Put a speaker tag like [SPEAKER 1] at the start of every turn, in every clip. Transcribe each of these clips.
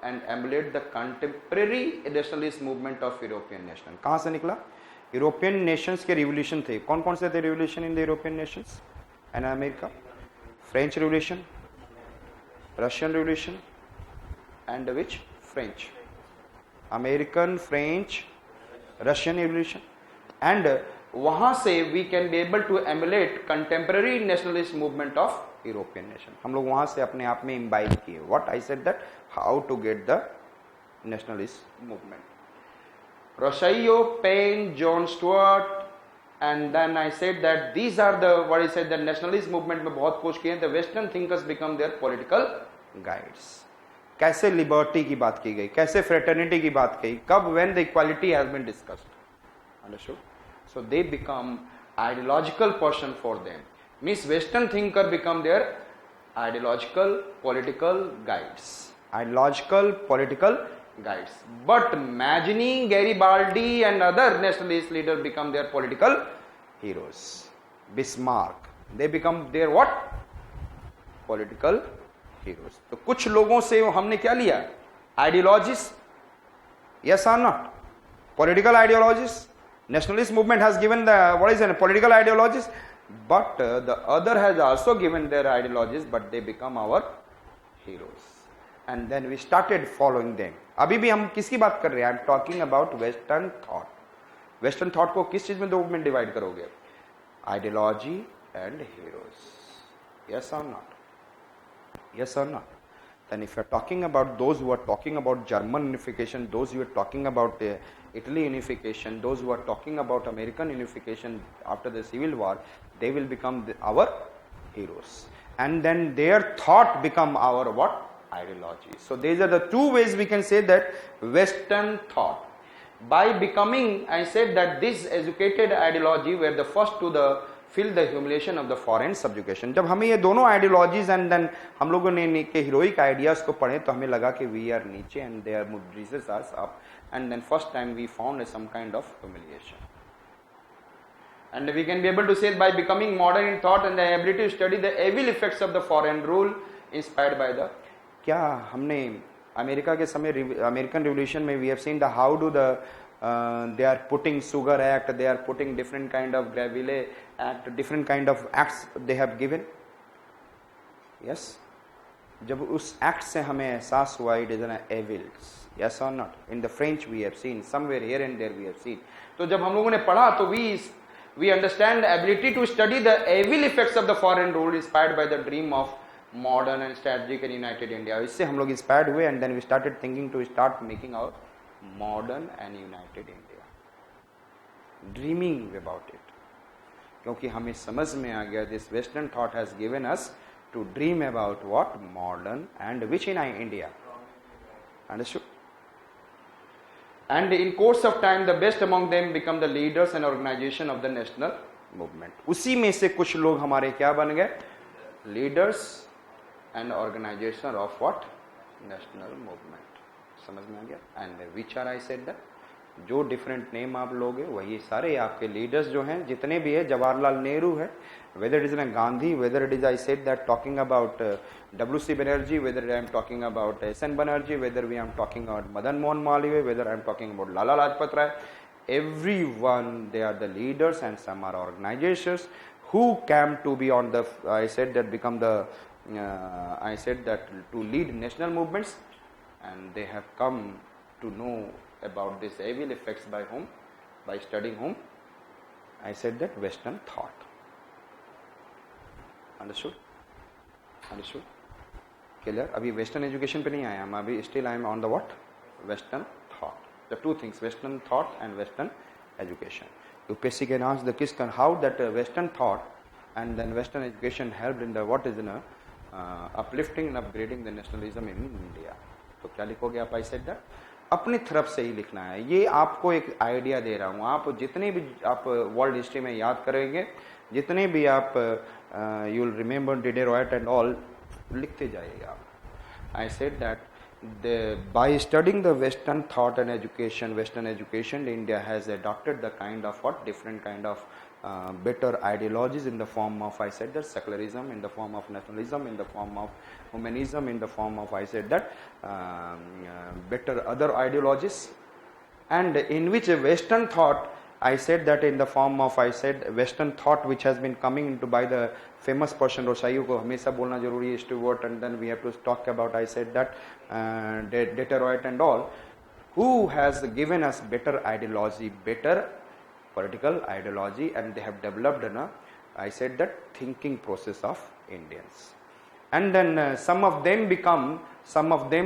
[SPEAKER 1] and emulate the contemporary nationalist movement of European nation. कहाँ से निकला? यूरोपियन नेशंस के रिवोल्यूशन थे. कौन कौन से थे revolution in the European nations and America? French revolution, Russian revolution and which? French, American, French, Russian revolution. And वहां से we can be able to emulate contemporary nationalist movement of European nation. हम लोग वहां से अपने आप में imbibe किए. What I said that how to get the nationalist movement. Rousseau, Paine, John Stuart, and then I said that these are the what I said the nationalist movement में बहुत पुश किए. The Western thinkers become their political guides. कैसे liberty की बात की गई, कैसे fraternity की बात की, कब, when the equality has been discussed. Understood? So they become ideological person for them. Means Western thinker become their ideological political guides. Ideological political guides. But Mazzini, Garibaldi and other nationalist leaders become their political heroes. Bismarck, they become their what? Political heroes. तो कुछ लोगों से हमने क्या लिया? Ideologies. Yes or not? Political ideologies. Nationalist movement has given the what is it? Political ideologies. But the other has also given their ideologies, but they become our heroes. And then we started following them. अभी भी हम किसकी बात कर रहे हैं? I am talking about Western thought. Western thought को किस चीज में दो में डिवाइड करोगे? Ideology and heroes. Yes or not? Yes or not? Then if you are talking about those who are talking about German unification, those who are talking about Italy unification, those who are talking about American unification after the Civil War, they will become our heroes. And then their thought become our what? Ideology. So these are the two ways we can say that Western thought. By becoming, I said that this educated ideology were the first to the feel the humiliation of the foreign subjugation. जब हमें ये दोनों ideologies and then हम लोगों ने के heroic ideas को पढ़े तो हमें लगा कि we are नीचे and their raises us up, and then first time we found some kind of humiliation. And we can be able to say by becoming modern in thought and the ability to study the evil effects of the foreign rule inspired by the क्या हमने America के समय American revolution में we have seen the how do the they are putting sugar act, they are putting different kind of Greville act, different kind of acts they have given. Yes, जब उस act से हमें एहसास हुआ it is an evils. Yes और not? In the French we have seen, somewhere here and there we have seen. तो जब हम लोगों ने पढ़ा तो we understand the ability to study the evil effects of the foreign rule inspired by the dream of modern and strategic and united India. इससे हम लोग inspired हुए and then we started thinking to start making our modern and united India, dreaming about it. क्योंकि हमें समझ में आ गया this Western thought has given us to dream about what? Modern and which in India. Understood? And in course of time the best among them become the leaders and organization of the national movement. उसी में से कुछ लोग हमारे क्या बन गए? Leaders and organization of what? National movement. समझ में आ गया? And which are I said that? जो डिफरेंट नेम आप लोगे वही सारे आपके लीडर्स जो हैं जितने भी है. जवाहरलाल नेहरू है, whether it is Gandhi, whether it is I said that talking about W.C. Banerjee, whether I am talking about S.N. Banerjee, whether we am talking about Madan Mohan Malviya, whether I am talking about Lala Lajpat Rai, everyone they are the leaders and some are organizations who came to be on the I said that become the I said that to lead national movements, and they have come to know about this evil effects by whom? By studying whom? I said that Western thought. Understood? Understood? Clear? अभी Western education पे नहीं आया हम, अभी still I am on the what? Western thought. The two things, Western thought and Western education. UPSC can ask the question how that Western thought and then Western education helped in the what is in a uplifting and upgrading the nationalism in India. तो क्या लिखोगे आप? I said that अपनी तरफ से ही लिखना है. ये आपको एक आइडिया दे रहा हूँ. आप जितने भी आप वर्ल्ड हिस्ट्री में याद करेंगे, जितने भी आप you will remember Diderot and all लिखते जाइएगा. I said that by studying the Western thought and education, Western education, India has adopted the kind of what? Different kind of better ideologies in the form of, I said that, secularism, in the form of nationalism, in the form of humanism, in the form of, I said that, better other ideologies, and in which Western thought, I said that in the form of, I said, Western thought which has been coming into by the famous person, रोसाइयों को हमेशा बोलना जरूरी है, Stewart, and then we have to talk about, I said that, Detroit and all, who has given us better ideology, better political ideology, and they have developed, I said that, thinking process of Indians. And then some of them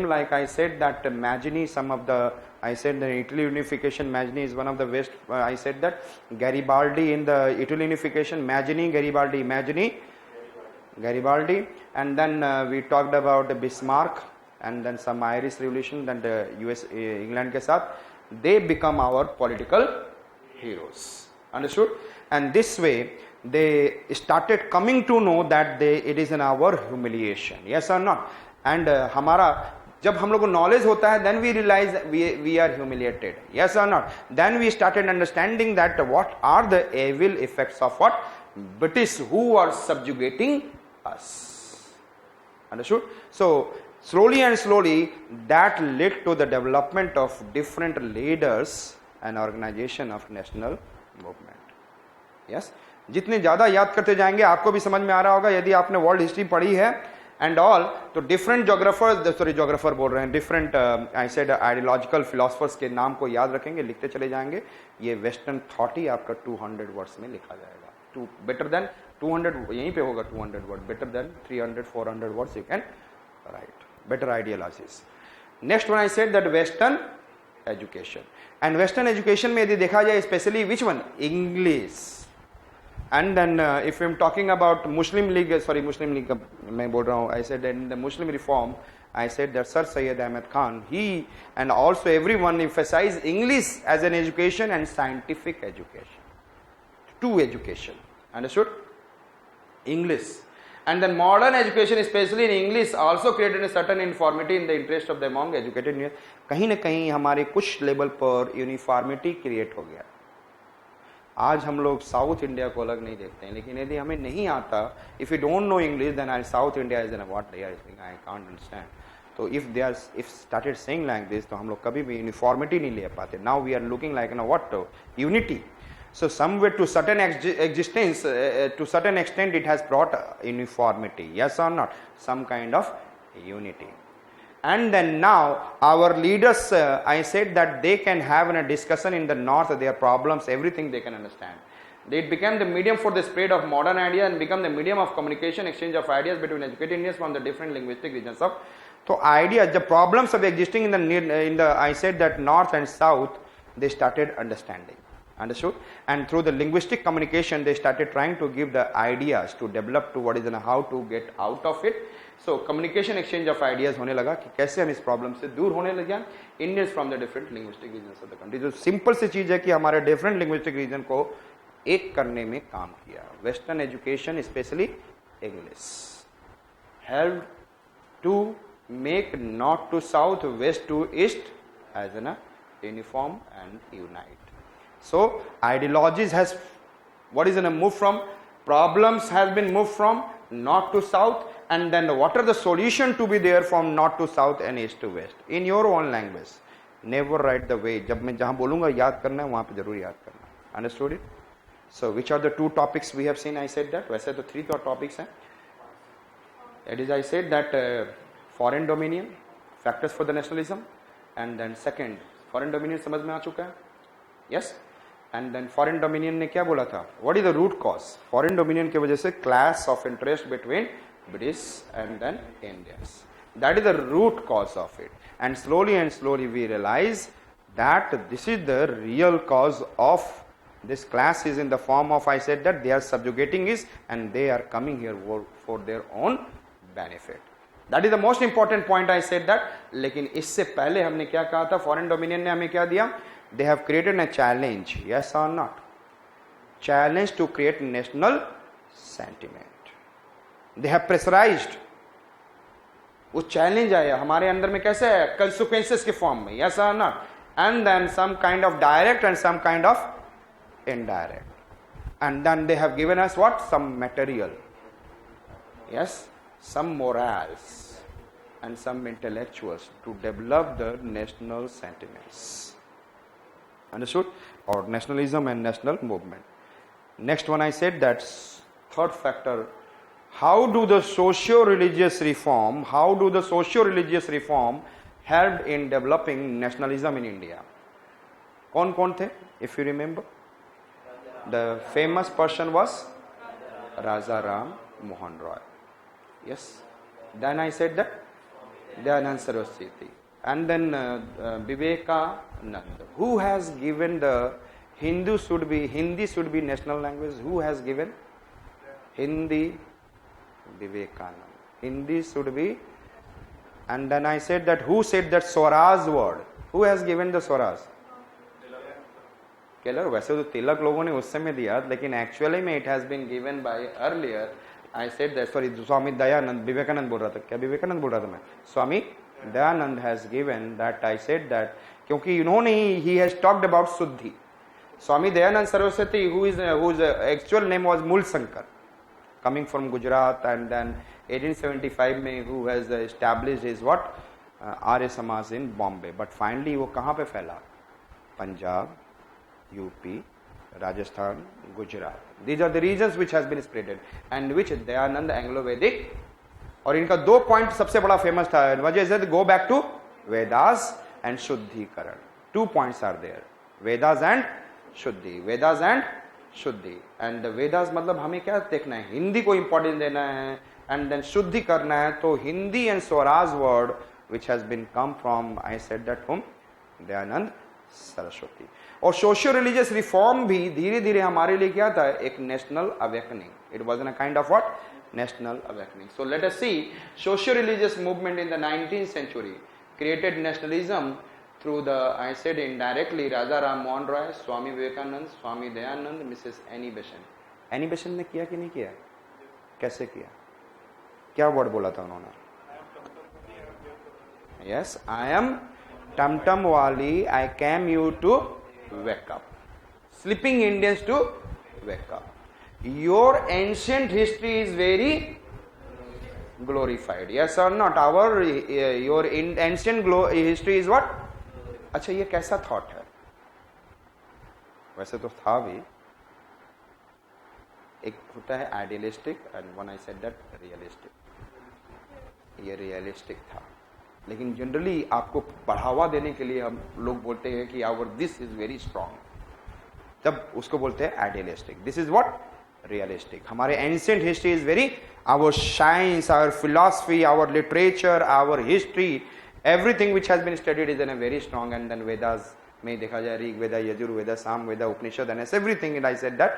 [SPEAKER 1] like I said that Mazzini, some of the, I said the Italy unification, Mazzini is one of the West, I said that Garibaldi in the Italy unification, Mazzini, Garibaldi, and then we talked about Bismarck, and then some Irish revolution, then the US, England के साथ, they become our political heroes. Understood? And this way they started coming to know that it is in our humiliation. Yes or not? And हमारा जब हम लोग को knowledge होता है, then we realize we are humiliated. Yes or not? Then we started understanding that what are the evil effects of what? British who are subjugating us. Understood? So slowly and slowly that led to the development of different leaders and organization of national movement. Yes? जितने ज़्यादा याद करते जाएंगे आपको भी समझ में आ रहा होगा, यदि आपने वर्ल्ड हिस्ट्री पढ़ी है एंड ऑल, तो डिफरेंट जोग्राफर बोल रहे हैं, different I said ideological philosophers के नाम को याद रखेंगे, लिखते चले जाएंगे, ये वेस्टर्न थॉट ही आपका 200 वर्ड्स में लिखा जाएगा. बेटर देन 200, यहीं पे होगा 200 word, better than 300-400 words you can write. Better ideologies. Next one I said that western education. And western education में यदि देखा जाए specially which one, English. And then if I'm talking about Muslim League मैं बोल रहा हूँ, I said in the Muslim reform, I said that Sir Syed Ahmed Khan, he and also everyone emphasized English as an education and scientific education. Two education. Understood? English. And then modern education, especially in English, also created a certain uniformity in the interest of the among educated. कहीं न कहीं हमारे कुछ level पर uniformity create हो गया. आज हम लोग साउथ इंडिया को अलग नहीं देखते हैं, लेकिन यदि हमें नहीं आता, if you don't know English, then I South India is in what they are saying, I can't understand. तो if started saying like this, तो हम लोग कभी भी यूनिफॉर्मिटी नहीं ले पाते. Now we are looking like what, unity. So somewhere to certain existence, to certain extent it has brought uniformity. Yes or not? Some kind of unity. And then now our leaders, I said that they can have a discussion in the north, their problems, everything they can understand. It became the medium for the spread of modern idea and become the medium of communication, exchange of ideas between educated Indians from the different linguistic regions of. So ideas, the problems of existing in the I said that north and south, they started understanding. Understood? And through the linguistic communication, they started trying to give the ideas to develop to what is and how to get out of it. So communication exchange of ideas होने लगा कि कैसे हम इस problem से दूर होने लगे, Indians from the different linguistic regions of the country. जो सिंपल सी चीज है कि हमारे different linguistic region को एक करने में काम किया. Western education, especially English, helped to make north to south, west to east as a uniform and unite. So ideologies has, what is in a move from, problems has been moved from north to south, and then what are the solution to be there from north to south and east to west in your own language. Never write the way. जब मैं जहाँ बोलूँगा याद करना है, वहाँ पे जरूर याद करना. Understood it? So which are the two topics we have seen? I said that. वैसे तो 3 topics हैं. That is, I said that foreign dominion, factors for the nationalism, and then second, foreign dominion समझ में आ चुका है? Yes. And then foreign dominion ने क्या बोला था? What is the root cause? Foreign dominion की वजह से clash of interest between British and then Indians. That is the root cause of it. And slowly we realize that this is the real cause of this clash is in the form of, I said that they are subjugating us and they are coming here for their own benefit. That is the most important point. I said that. लेकिन इससे पहले हमने क्या कहा था? Foreign dominion ने हमें क्या दिया? They have created a challenge, yes or not? Challenge to create national sentiment. They have pressurized. वो challenge आया हमारे अंदर में कैसे है? Consequences के form में, yes or not? And then some kind of direct and some kind of indirect. and then they have given us what? Some material. Yes, some morals and some intellectuals to develop the national sentiments. Understood? Or nationalism and national movement. Next one I said, that's third factor. How do the socio-religious reform helped in developing nationalism in India? कौन थे? If you remember, the famous person was Raja Ram Mohan Roy. Yes. Then I said that Dayanand Saraswati, and then Vivekananda. Who has given the Hindi should be national language? Who has given Hindi? Vivekananda. Hindi should be. And then I said that who said that Swaraj word? Who has given the Swaraj? Keller. वैसे तो तिलक लोगों ने उस समय दिया, लेकिन actually में it has been given by earlier. I said that, sorry, Swami Dayanand, Vivekananda बोल रहा था, क्या विवेकानंद बोल रहा था मैं? Swami Dayanand has given that. I said that क्योंकि उन्होंने he has talked about शुद्धि. Swami Dayanand Saraswati, whose actual name was मूल Shankar, coming from Gujarat, and then 1875 में who has established his what Arya Samaj in Bombay. But finally वो कहाँ पे फैला? Punjab, UP, Rajasthan, Gujarat. These are the regions which has been spreaded and which Dayanand Anglo-Vedic. और इनका दो point सबसे बड़ा फेमस था. वजह से go back to Vedas and शुद्धिकरण. 2 points are there. Vedas and शुद्धि. Vedas and शुद्धि. And the Vedas मतलब हमें क्या देखना है? हिंदी को इम्पोर्टेंस देना है, and then शुद्धि करना है. तो Hindi and Swaraj word which has been come from, I said that whom? Dayanand Saraswati. और सोशियो रिलीजियस रिफॉर्म भी धीरे धीरे हमारे लिए क्या था? एक national awakening. It was in a kind of what? National awakening. So let us see socio religious movement in the 19th century created nationalism through the, I said indirectly, Raja Ram Mohan Roy, Swami Vivekanand, Swami Dayanand, Mrs. Annie Besant. Annie Besant ने किया कि नहीं किया? कैसे किया? क्या word बोला था उन्होंने? यस, आई एम टमटम वाली, I came you to wake up. Sleeping Indians to wake up. Your ancient history is very glorified. Yes or not? Your ancient history is what? अच्छा, ये कैसा thought है? वैसे तो था भी. एक होता है idealistic and one I said that realistic. ये realistic था. लेकिन जनरली आपको बढ़ावा देने के लिए हम लोग बोलते हैं कि our this is very strong, तब उसको बोलते हैं idealistic. This is what? Realistic. हमारे ancient history is very, our science, our philosophy, our literature, our history, everything which has been studied is in a very strong. And then Vedas में देखा जाए Rig Veda, Yajurveda, Samaveda, Upanishad, and everything. And I said that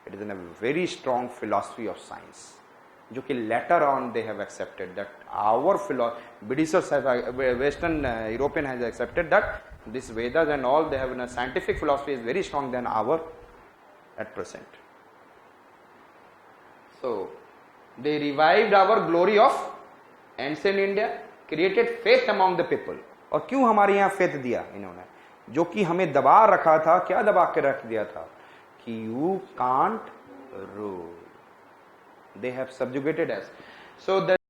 [SPEAKER 1] it is in a very strong philosophy of science, जो कि later on they have accepted that our Britishers have, Western European has accepted that this Vedas and all, they have a scientific philosophy is very strong than our at present. So they revived our glory of ancient India, created faith among the people. और क्यों हमारे यहाँ faith दिया इन्होंने? जो कि हमें दबा रखा था. क्या दबा के रख दिया था? कि you can't rule. They have subjugated us. So that